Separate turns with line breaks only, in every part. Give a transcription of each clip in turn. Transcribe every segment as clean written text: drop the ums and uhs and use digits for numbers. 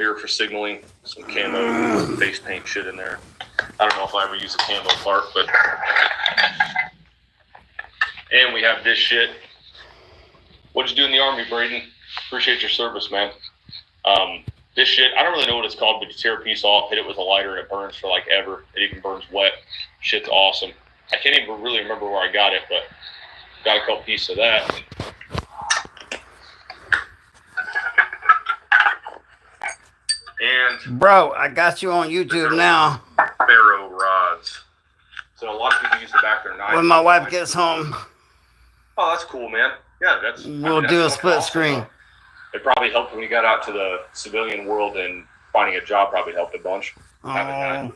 here for signaling, some camo face paint shit in there. I don't know if I ever use a camo part, but... And we have this shit. What'd you do in the Army, Braden? Appreciate your service, man. This shit, I don't really know what it's called, but you tear a piece off, hit it with a lighter, and it burns for like ever. It even burns wet. Shit's awesome. I can't even really remember where I got it, but got a couple pieces of that. And
bro, I got you on YouTube now.
Ferro rods. So a lot of people use the back of their knife.
When my wife gets home.
Oh, that's cool, man. Yeah,
we'll do a split screen.
It probably helped when you got out to the civilian world, and finding a job probably helped a bunch. I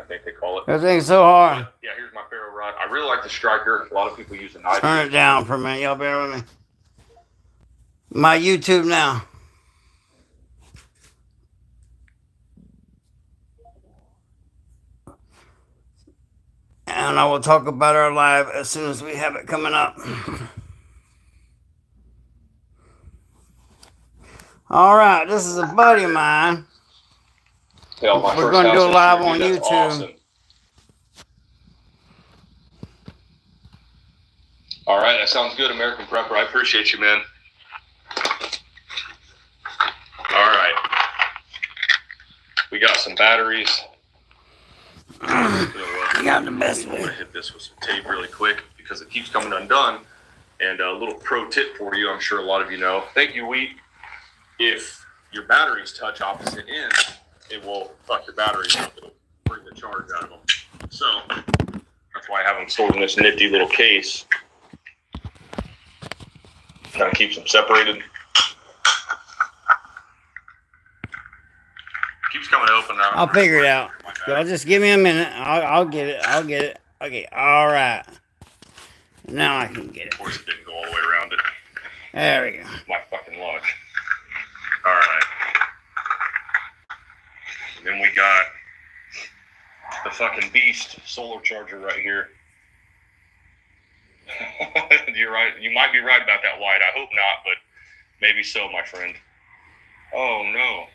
think they call it.
Everything's so hard.
Yeah, here's my ferro rod. I really like the striker. A lot of people use a knife.
Turn it down for a minute. Y'all bear with me. My YouTube now. And I will talk about our live as soon as we have it coming up. All right, this is a buddy of mine. We're going to do a live on YouTube.
Awesome. All right, that sounds good, American Prepper. I appreciate you, man. All right. We got some batteries.
You got the best
I'm going to hit this with some tape really quick because it keeps coming undone. And a little pro tip for you, I'm sure a lot of you know. Thank you, Wheat. If your batteries touch opposite ends, it will fuck your batteries up. It'll bring the charge out of them. So that's why I have them stored in this nifty little case. Kind of keeps them separated. Keeps coming open now.
I'll figure it out. Y'all just give me a minute. I'll get it. I'll get it. Okay. All right. Now I can get it.
Of course, it didn't go all the way around it.
There we go.
My fucking luck. All right. And then we got the fucking beast solar charger right here. You're right. You might be right about that, White. I hope not, but maybe so, my friend. Oh, no.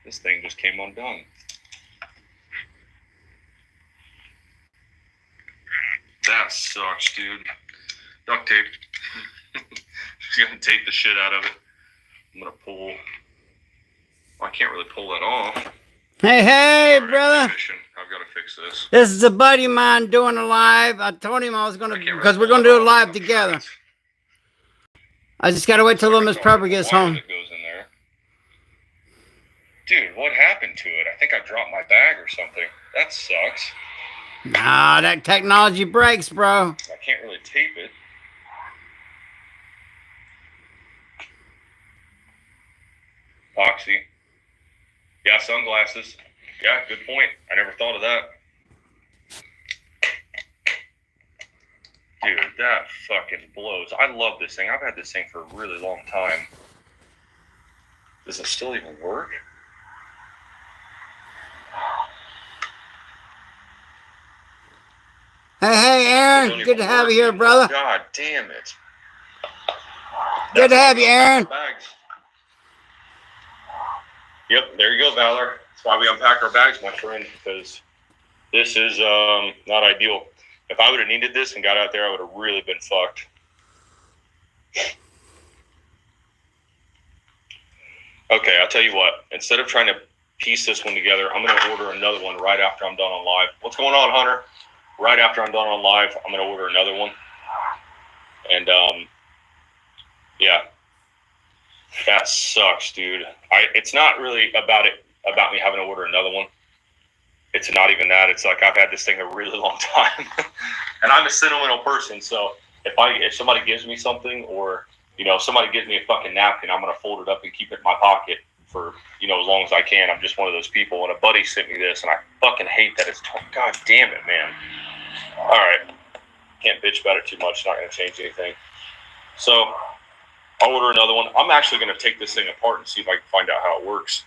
This thing just came undone. That sucks, dude. Duct tape. She's gonna tape the shit out of it. I'm gonna pull. Well, I can't really pull that off.
Hey, right, brother.
I've got to fix this.
This is a buddy of mine doing a live. I told him I was gonna, because we're gonna do a live together. I just gotta wait till Miss Prepper gets home.
It goes in there. Dude, what happened to it? I think I dropped my bag or something. That sucks.
Nah, that technology breaks, bro.
I can't really tape it. Epoxy. Yeah, sunglasses. Yeah, good point. I never thought of that. Dude, that fucking blows. I love this thing. I've had this thing for a really long time. Does it still even work?
Hey, Aaron. Good to have you here, brother.
God damn it.
Good to have you, Aaron.
Bags. Yep, there you go, Valor. That's why we unpack our bags, my friend, because this is not ideal. If I would have needed this and got out there, I would have really been fucked. Okay, I'll tell you what. Instead of trying to piece this one together, I'm going to order another one right after I'm done on live. What's going on, Hunter? Right after I'm done on live, I'm going to order another one. And, yeah. That sucks, dude. It's not really about me having to order another one. It's not even that. It's like I've had this thing a really long time. And I'm a sentimental person, so if somebody gives me something, or if somebody gives me a fucking napkin, I'm gonna fold it up and keep it in my pocket for as long as I can. I'm just one of those people. And a buddy sent me this, and I fucking hate that it's God damn it, man. All right, can't bitch about it too much. It's not gonna change anything. So I'll order another one. I'm actually gonna take this thing apart and see if I can find out how it works.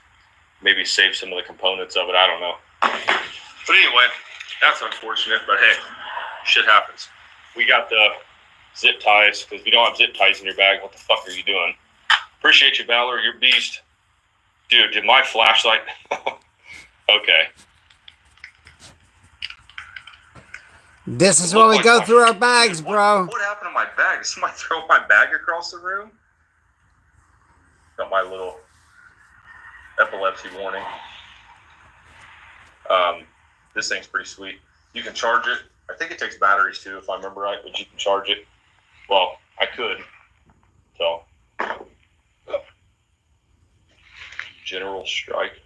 Maybe save some of the components of it. I don't know. But anyway, that's unfortunate. But hey, shit happens. We got the zip ties, because if you don't have zip ties in your bag, what the fuck are you doing? Appreciate you, Valor. You're a beast. Dude, did my flashlight... Okay.
This is what we go through our bags, bro.
What happened to my bag? Did somebody throw my bag across the room? Got my little epilepsy warning. This thing's pretty sweet. You can charge it. I think it takes batteries too, if I remember right, but you can charge it. Well, I could. So, General Strike.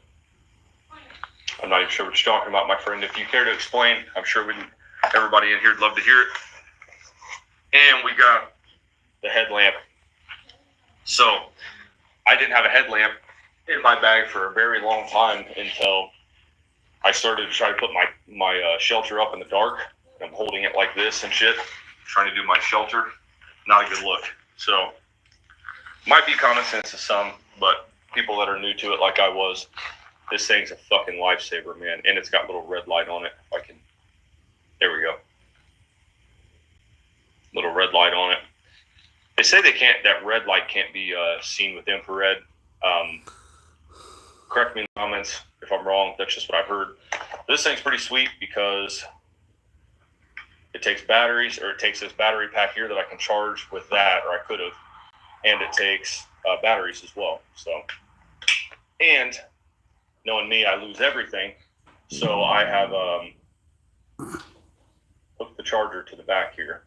I'm not even sure what you're talking about, my friend. If you care to explain, I'm sure everybody in here would love to hear it. And we got the headlamp. So, I didn't have a headlamp in my bag for a very long time until I started to try to put my shelter up in the dark. I'm holding it like this and shit, trying to do my shelter. Not a good look. So, might be common sense to some, but people that are new to it like I was, this thing's a fucking lifesaver, man. And it's got a little red light on it. If I can, there we go. Little red light on it. They say that red light can't be seen with infrared. Correct me in the comments if I'm wrong. That's just what I've heard. This thing's pretty sweet because it takes batteries, or it takes this battery pack here that I can charge with that, or I could have, and it takes batteries as well. So, and knowing me, I lose everything, so I have hooked the charger to the back here.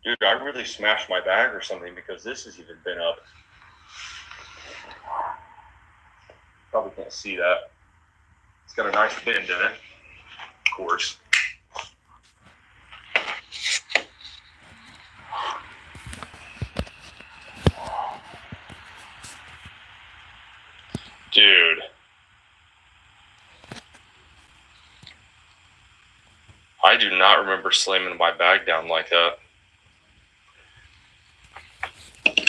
Dude, I really smashed my bag or something because this has even been up. Probably can't see that. It's got a nice bend in it, of course. Dude. I do not remember slamming my bag down like that.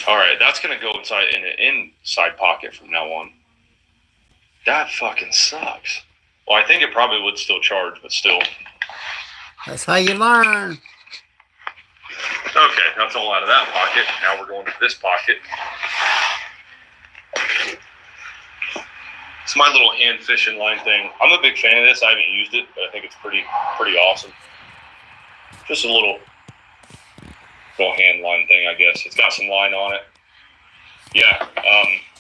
Alright, that's going to go inside in an inside pocket from now on. That fucking sucks. Well, I think it probably would still charge, but still.
That's how you learn.
Okay, that's all out of that pocket. Now we're going to this pocket. It's my little hand fishing line thing. I'm a big fan of this. I haven't used it, but I think it's pretty awesome. Just a little hand line thing, I guess. It's got some line on it. Yeah.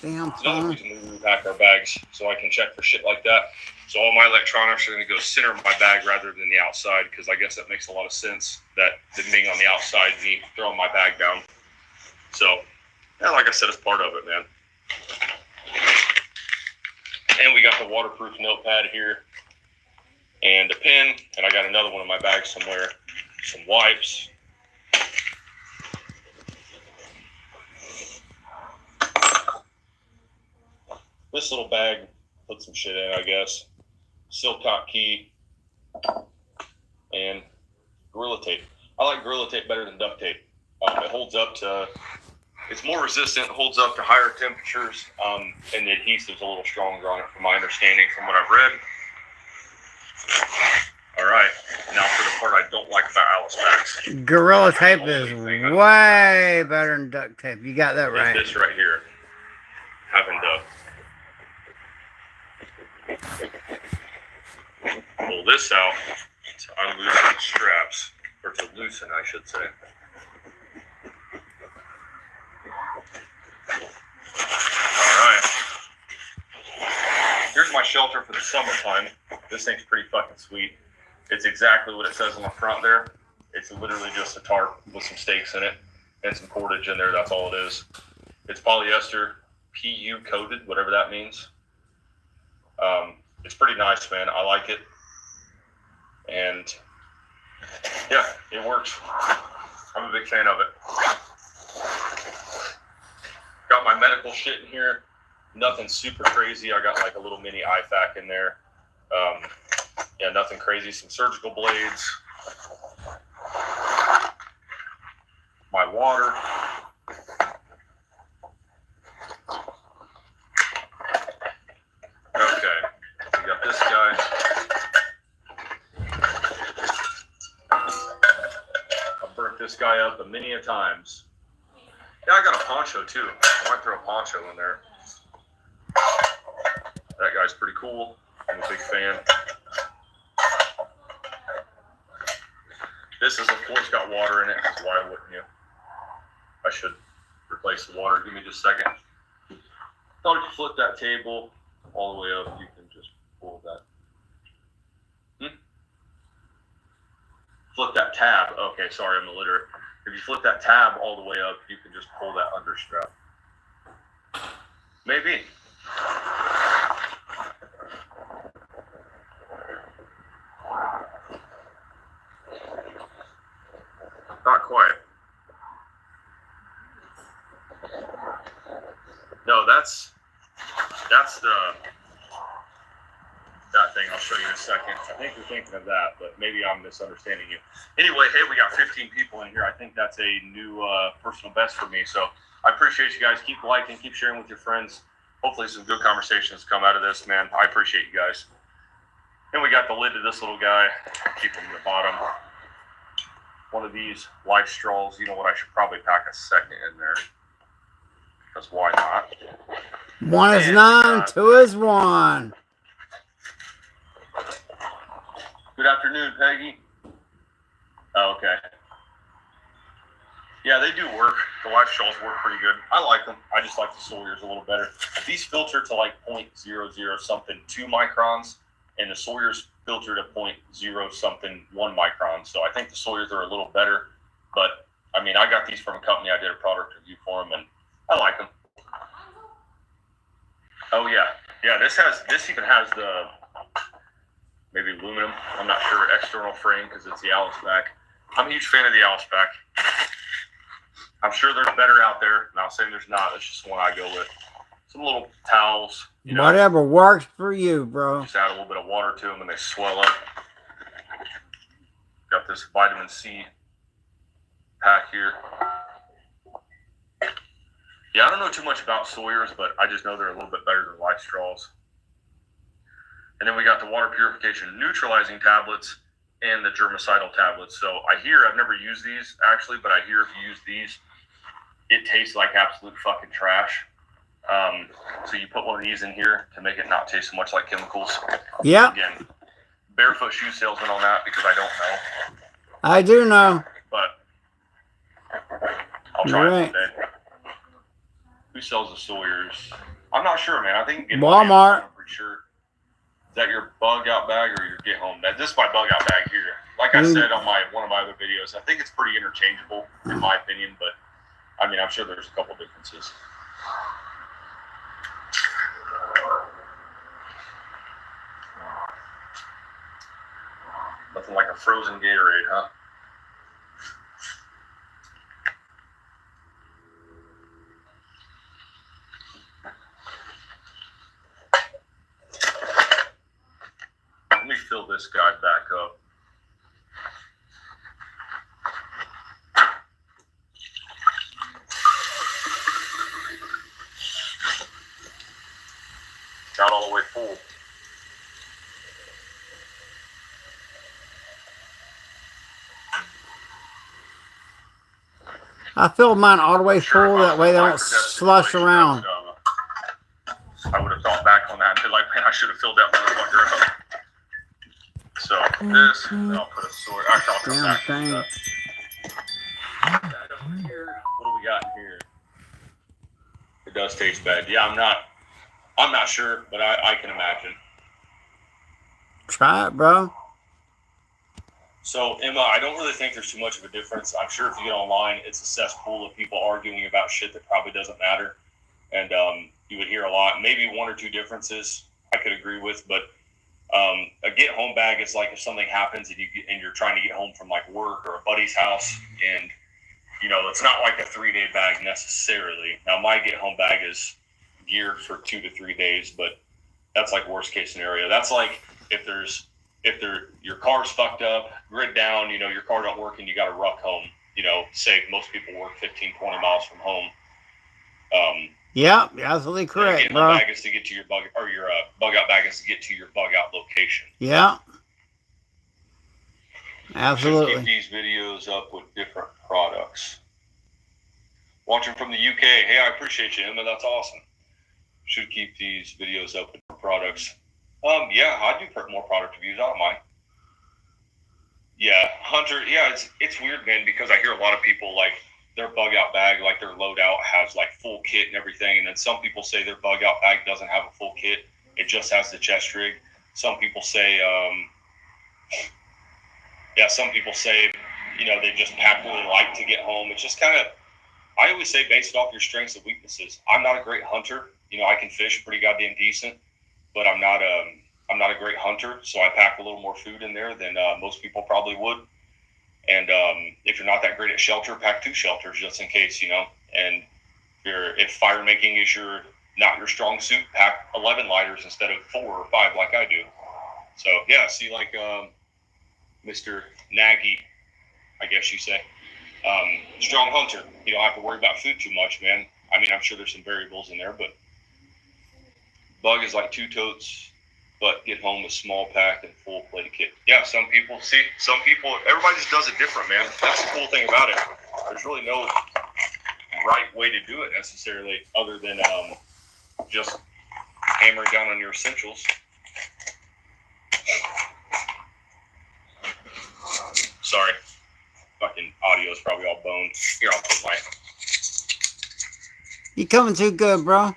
Damn.
It's another reason we pack our bags, so I can check for shit like that. So all my electronics are going to go center of my bag rather than the outside, because I guess that makes a lot of sense, that being on the outside, me throwing my bag down. So, yeah, like I said, it's part of it, man. And we got the waterproof notepad here, and a pen, and I got another one in my bag somewhere. Some wipes. This little bag, put some shit in, I guess. Silcock key and Gorilla Tape. I like Gorilla Tape better than duct tape. It holds up to, it's more resistant, holds up to higher temperatures, and the adhesive's a little stronger on it from my understanding from what I've read. All right, now for the part I don't like about Alice packs.
Gorilla Tape is way better than duct tape. You got that right.
This right here, having to pull this out to unloosen the straps, or to loosen, I should say. Alright. Here's my shelter for the summertime. This thing's pretty fucking sweet. It's exactly what it says on the front there. It's literally just a tarp with some stakes in it and some cordage in there. That's all it is. It's polyester, PU coated, whatever that means. It's pretty nice, man. I like it. And yeah, it works. I'm a big fan of it. Got my medical shit in here. Nothing super crazy. I got like a little mini IFAK in there. Yeah, nothing crazy. Some surgical blades. My water. Okay. We got this guy. I've burnt this guy up a many a times. Yeah, I got a poncho too. I might throw a poncho in there. guy's pretty cool. I'm a big fan. This is, of course, got water in it. Why wouldn't you? I should replace the water. Give me just a second. Thought if you flip that table all the way up, you can just pull that. Flip that tab. Okay, sorry, I'm illiterate. If you flip that tab all the way up, you can just pull that under strap. Maybe. Not quite. No, that's that thing. I'll show you in a second. I think you're thinking of that, but maybe I'm misunderstanding you. Anyway, hey, we got 15 people in here. I think that's a new personal best for me. So I appreciate you guys. Keep liking, keep sharing with your friends. Hopefully some good conversations come out of this, man. I appreciate you guys. And we got the lid to this little guy. Keep him in the bottom. One of these life straws. You know what? I should probably pack a second in there. Because why not?
One is none, two is one.
Good afternoon, Peggy. Oh, okay. Yeah, they do work. The life straws work pretty good. I like them. I just like the Sawyers a little better. These filter to like 0.00 something 2 microns, and the Sawyers filter to 0.0 something 1 micron. So I think the Sawyers are a little better. But I mean, I got these from a company. I did a product review for them, and I like them. Oh yeah, yeah. This even has the maybe aluminum. I'm not sure, external frame because it's the Alice back. I'm a huge fan of the Alice back. I'm sure there's better out there. Not saying there's not. That's just one I go with. Some little towels. You know,
whatever works for you, bro.
just add a little bit of water to them and they swell up. Got this vitamin C pack here. Yeah, I don't know too much about Sawyers, but I just know they're a little bit better than life straws. And then we got the water purification neutralizing tablets and the germicidal tablets. So I hear, I've never used these actually, but I hear if you use these, it tastes like absolute fucking trash. So you put one of these in here to make it not taste so much like chemicals.
Yeah.
Again, barefoot shoe salesman on that because I don't know.
I do know.
But I'll try it
Right.
one day. Who sells the Sawyers? I'm not sure, man. I think you can get
Walmart.
I'm pretty sure. Is that your bug out bag or your get home bag? This is my bug out bag here. Like I said on one of my other videos, I think it's pretty interchangeable in my opinion, but I mean, I'm sure there's a couple differences. Nothing like a frozen Gatorade, huh? Let me fill this guy back up. Not all the way full.
I filled mine all the way full. That way they don't slush around.
I would have thought back on that and been like, man, I should have filled that motherfucker up. So this, then I'll put a sword. Actually, I'll come back to that. What do we got in here? It does taste bad. Yeah, I'm not sure, but I can imagine.
Try it, bro.
So, Emma, I don't really think there's too much of a difference. I'm sure if you get online, it's a cesspool of people arguing about shit that probably doesn't matter. And you would hear a lot. Maybe 1 or 2 differences I could agree with. But a get-home bag is like if something happens and you're trying to get home from like work or a buddy's house. And, you know, it's not like a 3-day bag necessarily. Now, my get-home bag is geared for 2 to 3 days. But that's like worst-case scenario. That's like if your car's fucked up, grid down, you know, your car don't work and you got to ruck home, you know, say most people work 15, 20 miles from home.
Yeah, absolutely correct, bro.
Bag is to get to your bug, or your bug out bag is to get to your bug out location.
Yeah. Absolutely.
Just keep these videos up with different products. Watching from the UK. Hey, I appreciate you, Emma. That's awesome. Should keep these videos up with products. Yeah, I do put more product reviews. I don't mind. Yeah, Hunter. Yeah, it's weird, man, because I hear a lot of people like their bug out bag, like their loadout has like full kit and everything, and then some people say their bug out bag doesn't have a full kit; it just has the chest rig. Some people say, some people say, they just pack really light to get home. It's just kind of, I always say, base it off your strengths and weaknesses. I'm not a great hunter. I can fish pretty goddamn decent, but I'm not a great hunter, so I pack a little more food in there than most people probably would. And if you're not that great at shelter, pack 2 shelters just in case, And if fire making is not your strong suit, pack 11 lighters instead of 4 or 5 like I do. So yeah, see, like Mr. Nagy, I guess you say, strong hunter. You don't have to worry about food too much, man. I mean, I'm sure there's some variables in there, but bug is like 2 totes, but get home with small pack and full plate kit. Yeah, everybody just does it different, man. That's the cool thing about it. There's really no right way to do it necessarily, other than just hammering down on your essentials. Sorry, fucking audio is probably all boned. Here, I'll put my.
You coming too good, bro.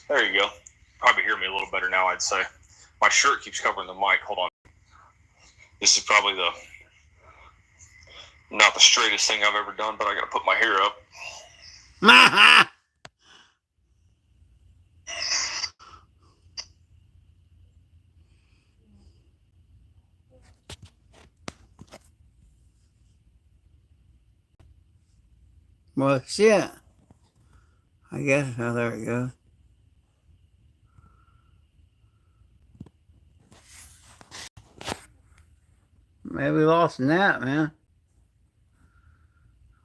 There you go. Probably hear me a little better now, I'd say. My shirt keeps covering the mic. Hold on. This is probably not the straightest thing I've ever done, but I got to put my hair up.
Well, shit. I guess. Oh, there we go. Maybe we lost Nat, man.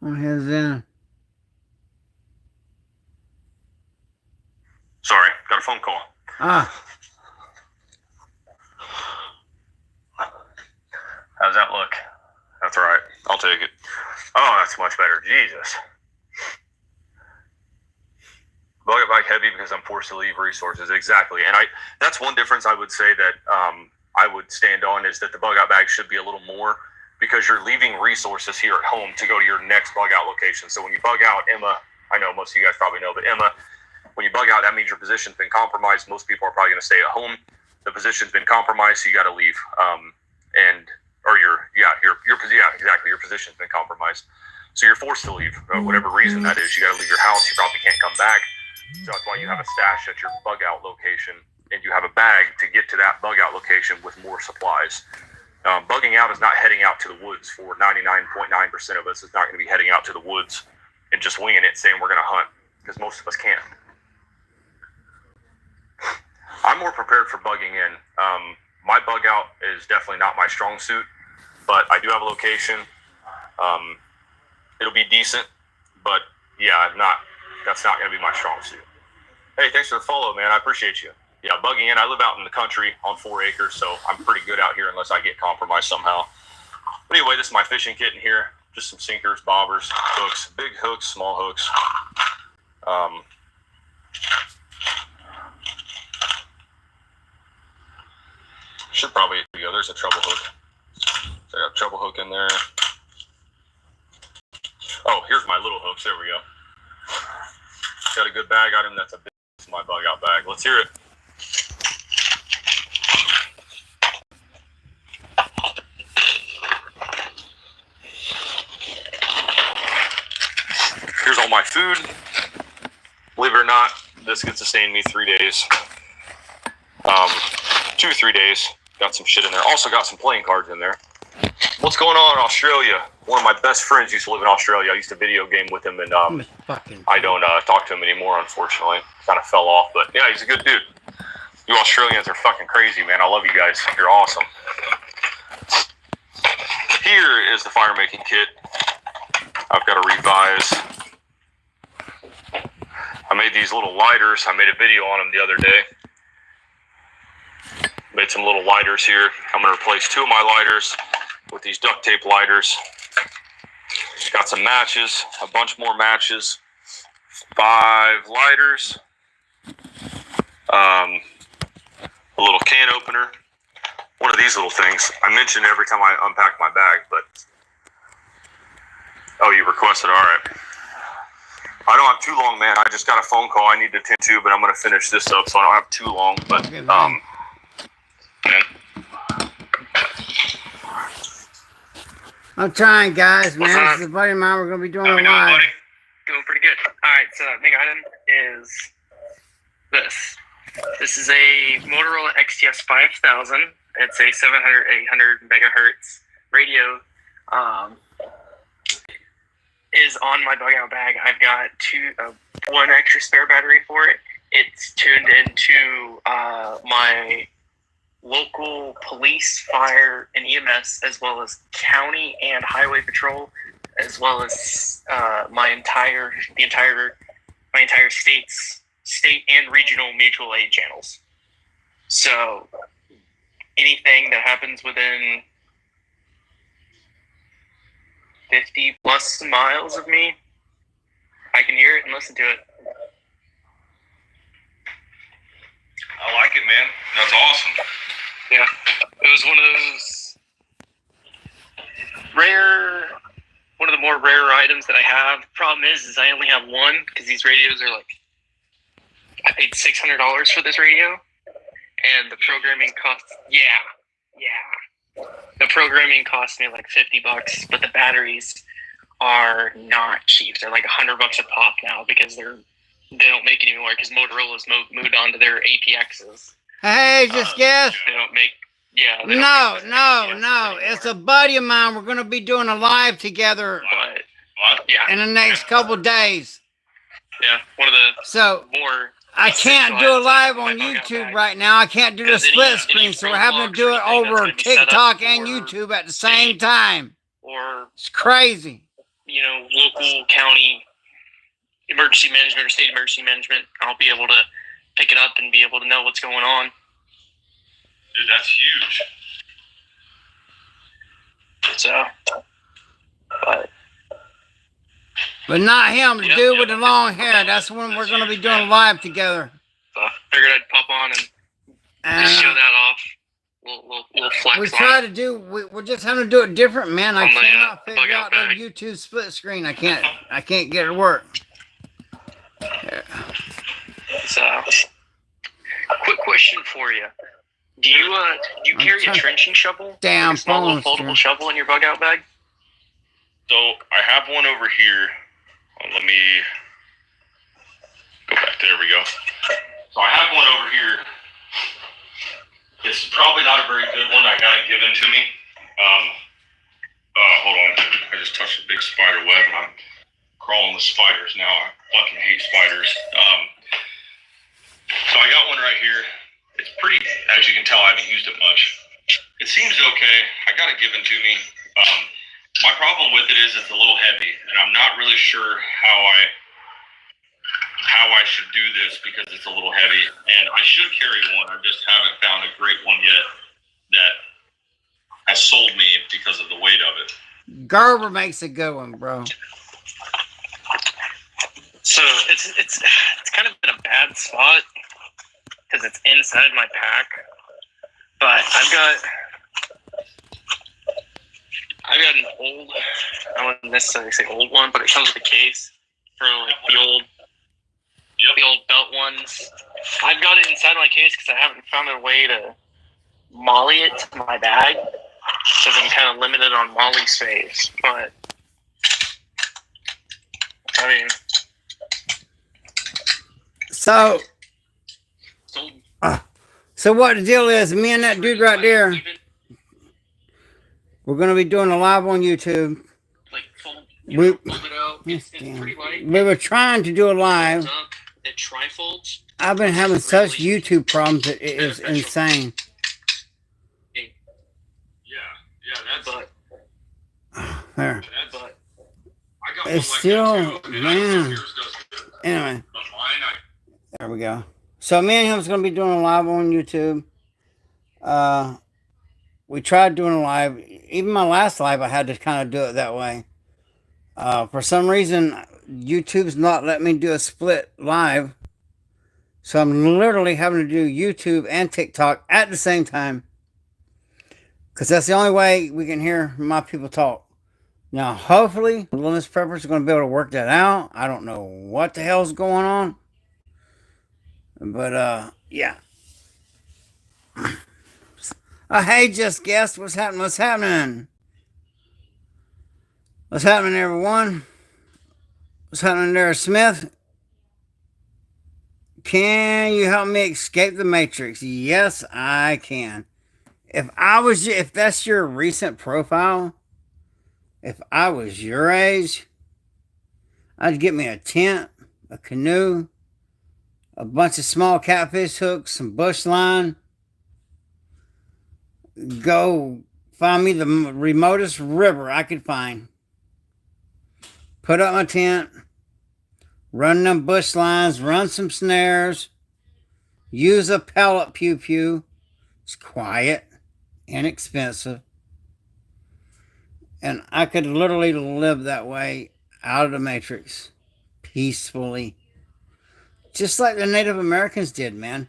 On his end.
Sorry, got a phone call. How's that look? That's all right. I'll take it. Oh, that's much better. Jesus. Bug out bag heavy because I'm forced to leave resources. Exactly. And that's one difference I would say that I would stand on, is that the bug out bag should be a little more, because you're leaving resources here at home to go to your next bug out location. So when you bug out, Emma, I know most of you guys probably know, but Emma, when you bug out, that means your position's been compromised. Most people are probably going to stay at home. The position's been compromised, so you got to leave. Exactly. Your position's been compromised, so you're forced to leave. Whatever reason that is, you got to leave your house. You probably can't come back. So that's why you have a stash at your bug out location, and you have a bag to get to that bug out location with more supplies. Bugging out is not heading out to the woods. For 99.9% of us, it's not going to be heading out to the woods and just winging it, saying we're going to hunt, because most of us can't. I'm more prepared for bugging in. My bug out is definitely not my strong suit, but I do have a location. It'll be decent, but yeah, that's not going to be my strong suit. Hey, thanks for the follow, man. I appreciate you. Yeah, bugging in. I live out in the country on 4 acres, so I'm pretty good out here unless I get compromised somehow. But anyway, this is my fishing kit in here. Just some sinkers, bobbers, hooks, big hooks, small hooks. Should probably go. There's a treble hook. So I got a treble hook in there. Oh, here's my little hooks. There we go. Got a good bag item. That's a big my bug out bag. Let's hear it. Here's all my food. Believe it or not, this could sustain me 3 days. 2 or 3 days. Got some shit in there. Also got some playing cards in there. What's going on in Australia? One of my best friends used to live in Australia. I used to video game with him, and I don't talk to him anymore, unfortunately. Kind of fell off, but yeah, he's a good dude. You Australians are fucking crazy, man. I love you guys. You're awesome. Here is the fire making kit. I've got to revise. I made these little lighters. I made a video on them the other day. Made some little lighters here. I'm going to replace 2 of my lighters with these duct tape lighters. Got some matches, a bunch more matches, 5 lighters, a little can opener, one of these little things. I mention every time I unpack my bag, but oh, you requested. All right. I don't have too long, man. I just got a phone call I need to attend to, but I'm going to finish this up, so I don't have too long. But
Okay,
man.
I'm trying, guys, man. This is a buddy of mine. We're going to be doing
How
a
we doing,
live.
buddy?
Doing pretty good. Alright, so the big item is this. This is a Motorola XTS 5000. It's a 700, 800 megahertz radio. Is on my bug out bag. I've got one extra spare battery for it. It's tuned into my local police, fire, and EMS, as well as county and highway patrol, as well as my entire state's state and regional mutual aid channels. So anything that happens within 50 plus miles of me, I can hear it and listen to it.
I like it, man. That's awesome.
Yeah, it was one of the more rare items that I have. Problem is I only have one because these radios are like, I paid $600 for this radio, and the programming cost, the programming cost me like $50, but the batteries are not cheap. They're like $100 a pop now because they don't make it anymore because Motorola's moved on to their APXs.
Hey, just guess.
They don't make. Yeah.
No. It's a buddy of mine. We're going to be doing a live together
But yeah,
in the next couple days.
yeah, one of the
So
more.
I can't do a live on YouTube right now. I can't do the split screen, so we're having to do it over TikTok and YouTube at the same time.
Or
It's crazy.
local county emergency management or state emergency management. I'll be able to pick it up and be able to know what's going on.
Dude, that's huge.
So,
But not him, the dude with the long hair. That's when we're going to be doing live together.
Figured I'd pop on and just show
And
that off. We'll flex
we
on
try
it.
to do, we're just having to do it different, man. I
On the,
cannot
bug
figure
out
out the
bag.
YouTube split screen. I can't get it to work.
So, quick question for you. Do you carry a
trying-
trenching shovel?
Damn
Like a small little
phone,
foldable
sir.
shovel in your bug out bag?
So I have one over here. Let me go back. There we go. So I have one over here. It's probably not a very good one. I got it given to me. Hold on. I just touched a big spider web and I'm crawling with spiders now. I fucking hate spiders. So I got one right here. It's pretty, as you can tell, I haven't used it much. It seems okay. I got it given to me. My problem with it is it's a little heavy, and I'm not really sure how I should do this because it's a little heavy. And I should carry one. I just haven't found a great one yet that has sold me because of the weight of it.
Gerber makes a good one, bro.
So it's kind of in a bad spot because it's inside my pack. But I've got an old, I wouldn't necessarily say old one, but it comes with a case for like the old belt ones. I've got it inside my case because I haven't found a way to molly it to my bag because I'm kind of limited on molly space. But I mean,
So what the deal is, me and that dude right there, we're going to be doing a live on YouTube.
like fold
We,
it out. It's
damn.
pretty light.
We were trying to do a live.
Up, it trifolds.
I've been having such YouTube problems that it is insane.
Yeah, that's.
But
There.
but
I got
It's
one
still,
like that too, and I
man.
think yours does good.
Anyway,
But mine,
there we go. So me and him's going to be doing a live on YouTube. We tried doing a live. Even my last live, I had to kind of do it that way. For some reason, YouTube's not letting me do a split live. So I'm literally having to do YouTube and TikTok at the same time. Because that's the only way we can hear my people talk. Now, hopefully, Little Miss Preppers are going to be able to work that out. I don't know what the hell's going on. But, yeah. Hey, just guessed. What's happening? What's happening? What's happening, everyone? What's happening there, Smith? Can you help me escape the Matrix? Yes, I can. If that's your recent profile, if I was your age, I'd get me a tent, a canoe, a bunch of small catfish hooks, some bush line. Go find me the remotest river I could find. Put up my tent, run them bush lines, run some snares, use a pellet pew pew. It's quiet, inexpensive. And I could literally live that way out of the Matrix peacefully. Just like the Native Americans did, man.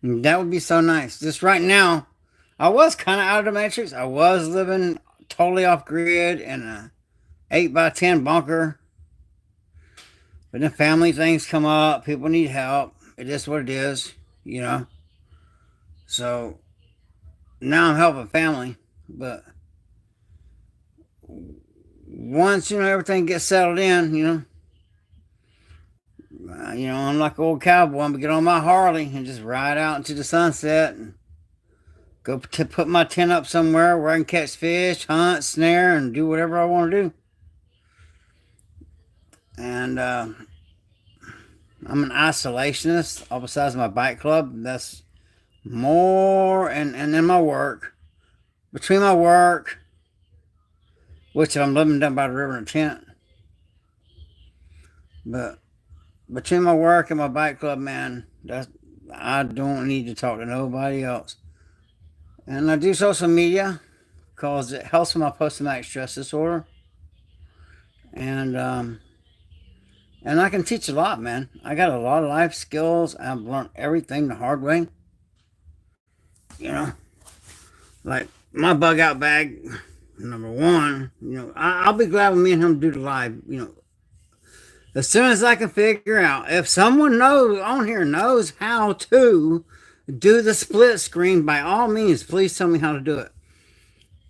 That would be so nice. Just right now, I was kind of out of the Matrix. I was living totally off grid in a 8x10 bunker. But then family things come up. People need help. It is what it is, you know. So now I'm helping family. But once, you know, everything gets settled in, you know, I'm like an old cowboy. I'm going to get on my Harley and just ride out into the sunset and go to put my tent up somewhere where I can catch fish, hunt, snare, and do whatever I want to do. And I'm an isolationist, all besides my bike club. That's more, and then my work. Between my work, which I'm living down by the river in a tent, but between my work and my bike club, man, I don't need to talk to nobody else. And I do social media because it helps with my post-traumatic stress disorder. And I can teach a lot, man. I got a lot of life skills. I've learned everything the hard way. You know, like my bug out bag, number one, you know, I'll be glad when me and him do the live, you know, as soon as I can figure out. If someone on here knows how to do the split screen, by all means, please tell me how to do it.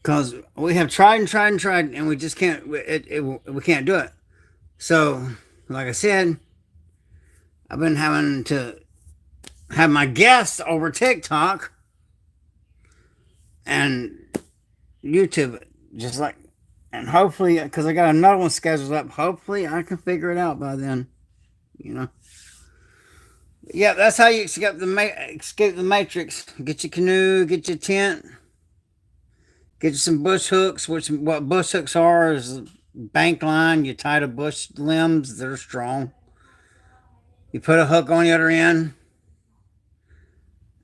Because we have tried and we just can't, we can't do it. So, like I said, I've been having to have my guests over TikTok and YouTube, just like, and hopefully, because I got another one scheduled up, hopefully I can figure it out by then, you know. Yeah, that's how you escape the Matrix. Get your canoe, get your tent, get you some bush hooks, which what bush hooks are is bank line. You tie to bush limbs that are strong. You put a hook on the other end,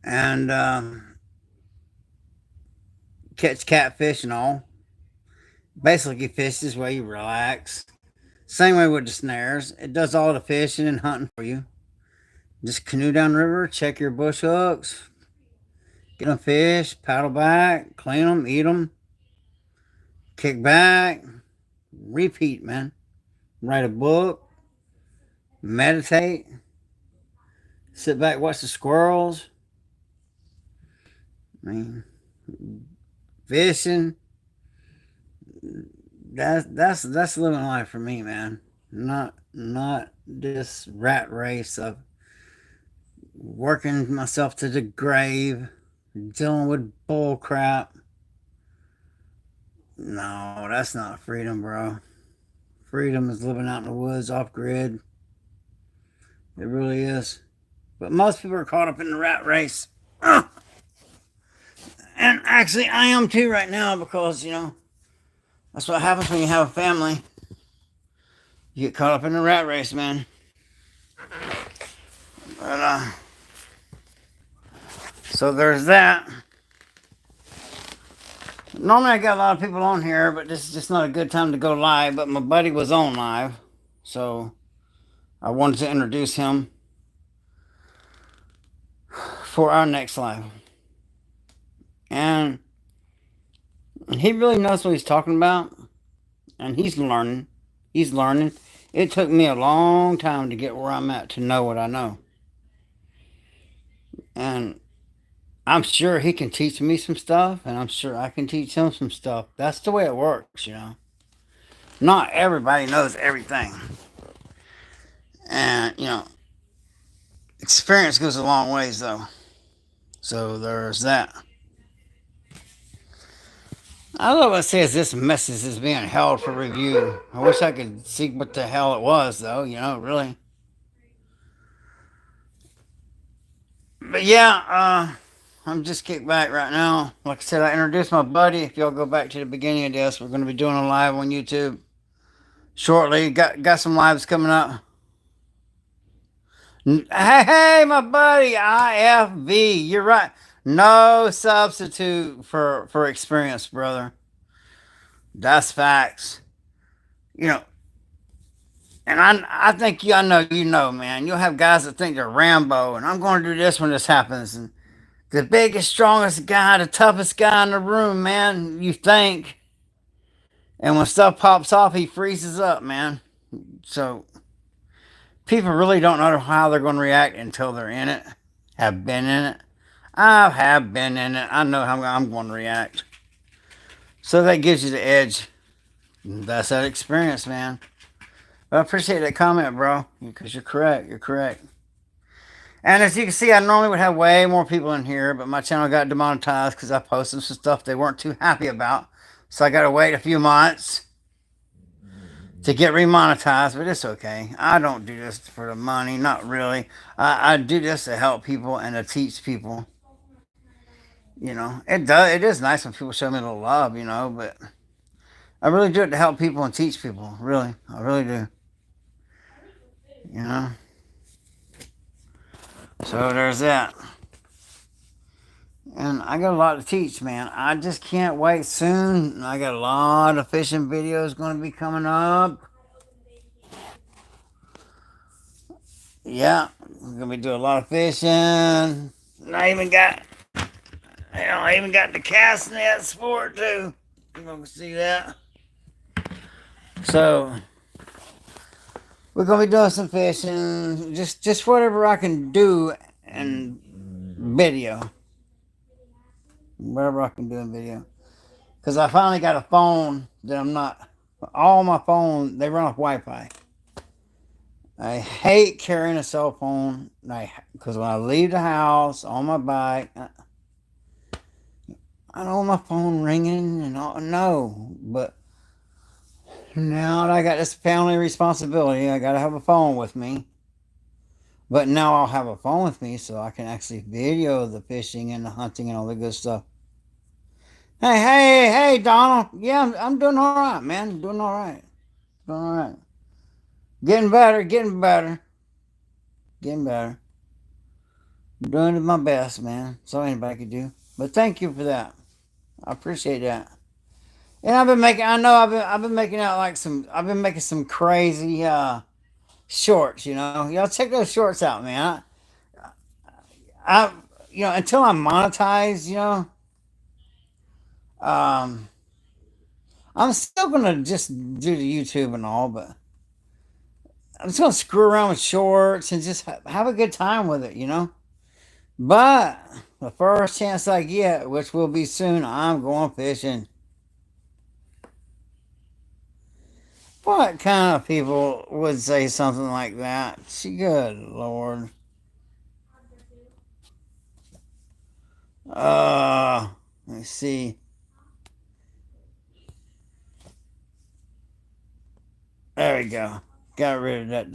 and catch catfish and all. Basically, fish is where you relax. Same way with the snares. It does all the fishing and hunting for you. Just canoe down the river, check your bush hooks, get them fish, paddle back, clean them, eat them, kick back, repeat, man. Write a book, meditate, sit back, watch the squirrels. I mean, fishing. That's living life for me, man. Not this rat race of working myself to the grave, dealing with bull crap. No, that's not freedom, bro. Freedom is living out in the woods, off grid. It really is. But most people are caught up in the rat race. And actually, I am too right now because, you know, that's what happens when you have a family. You get caught up in the rat race, man. But, so there's that. Normally I got a lot of people on here, but this is just not a good time to go live. But my buddy was on live, so I wanted to introduce him for our next live. And he really knows what he's talking about, and he's learning. He's learning. It took me a long time to get where I'm at to know what I know. And I'm sure he can teach me some stuff, and I'm sure I can teach him some stuff. That's the way it works, you know. Not everybody knows everything. And, you know, experience goes a long ways, though. So there's that. I love what it says this message is being held for review. I wish I could see what the hell it was, though, you know, really. But yeah, I'm just kicked back right now. Like I said, I introduced my buddy. If y'all go back to the beginning of this, we're going to be doing a live on YouTube shortly. Got some lives coming up. Hey, my buddy, IFV. You're right. No substitute for experience, brother. That's facts. You know, and I think I know you know, man. You'll have guys that think they're Rambo, and I'm going to do this when this happens. And the biggest, strongest guy, the toughest guy in the room, man. You think, and when stuff pops off, he freezes up, man. So people really don't know how they're going to react until they're in it, have been in it. I have been in it. I know how I'm going to react. So that gives you the edge. That's that experience, man. But I appreciate that comment, bro, because you're correct. You're correct. And as you can see, I normally would have way more people in here, but my channel got demonetized because I posted some stuff they weren't too happy about. So I got to wait a few months to get remonetized, but it's okay. I don't do this for the money, not really. I do this to help people and to teach people. You know, it is nice when people show me a little love, you know, but I really do it to help people and teach people. Really, I really do. You know. So there's that. And I got a lot to teach, man. I just can't wait soon. I got a lot of fishing videos going to be coming up. Yeah, we're going to be doing a lot of fishing. I even got the cast net sport too. You're going to see that. So we're going to be doing some fishing. Just whatever I can do in video. Whatever I can do in video. Because I finally got a phone that I'm not... All my phone, they run off Wi-Fi. I hate carrying a cell phone. Because when I leave the house, on my bike... I don't want my phone ringing and all... No. But... Now that I got this family responsibility, I got to have a phone with me. But now I'll have a phone with me so I can actually video the fishing and the hunting and all the good stuff. Hey, Donald. Yeah, I'm doing all right, man. Doing all right. Doing all right. Getting better. I'm doing my best, man. So anybody could do. But thank you for that. I appreciate that. And I've been making some crazy shorts, you know. Y'all check those shorts out, man. I until I'm monetized, you know, I'm still gonna just do the YouTube and all, but I'm just gonna screw around with shorts and just have a good time with it, you know. But the first chance I get, which will be soon, I'm going fishing. What kind of people would say something like that? Good Lord. Let's see. There we go. Got rid of that.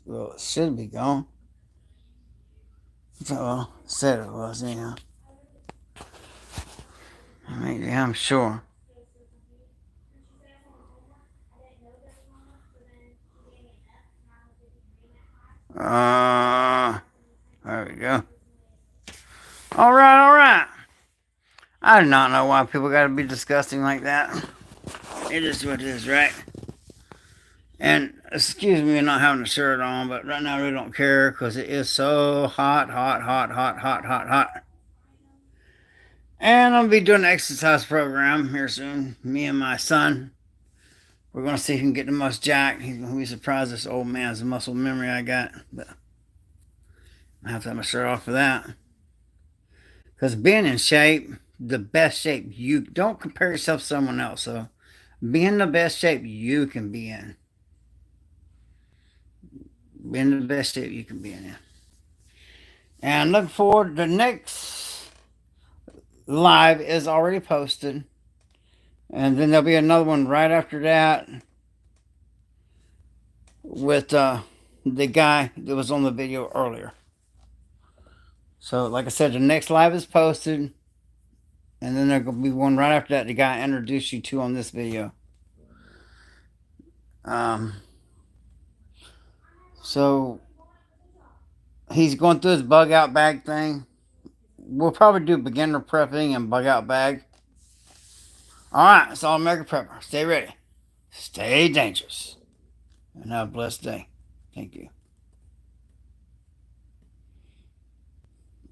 Well, it should be gone. Well, said it was, anyhow. Maybe, I'm sure. There we go. All right. I do not know why people got to be disgusting like that. It is what it is, right? And excuse me not having a shirt on, but right now I really don't care because it is so hot, hot, hot, hot, hot, hot, hot. And I'll be doing an exercise program here soon. Me and my son. We're going to see if he can get the most jacked. He's going to be surprised this old man's muscle memory I got. But I have to have my shirt off for that. Because being in shape, the best shape you don't compare yourself to someone else. So be in the best shape you can be in. Be in the best shape you can be in. And look forward. The next live is already posted. And then there'll be another one right after that with the guy that was on the video earlier. So, like I said, the next live is posted. And then there'll be one right after that the guy I introduced you to on this video. So, he's going through his bug out bag thing. We'll probably do beginner prepping and bug out bag. Alright, it's All American Prepper. Stay ready. Stay dangerous. And have a blessed day. Thank you.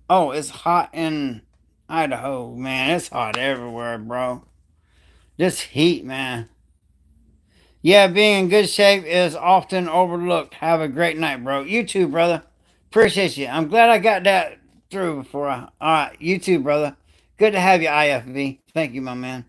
Oh, it's hot in Idaho, man. It's hot everywhere, bro. This heat, man. Yeah, being in good shape is often overlooked. Have a great night, bro. You too, brother. Appreciate you. I'm glad I got that through before I... Alright, you too, brother. Good to have you, IFV. Thank you, my man.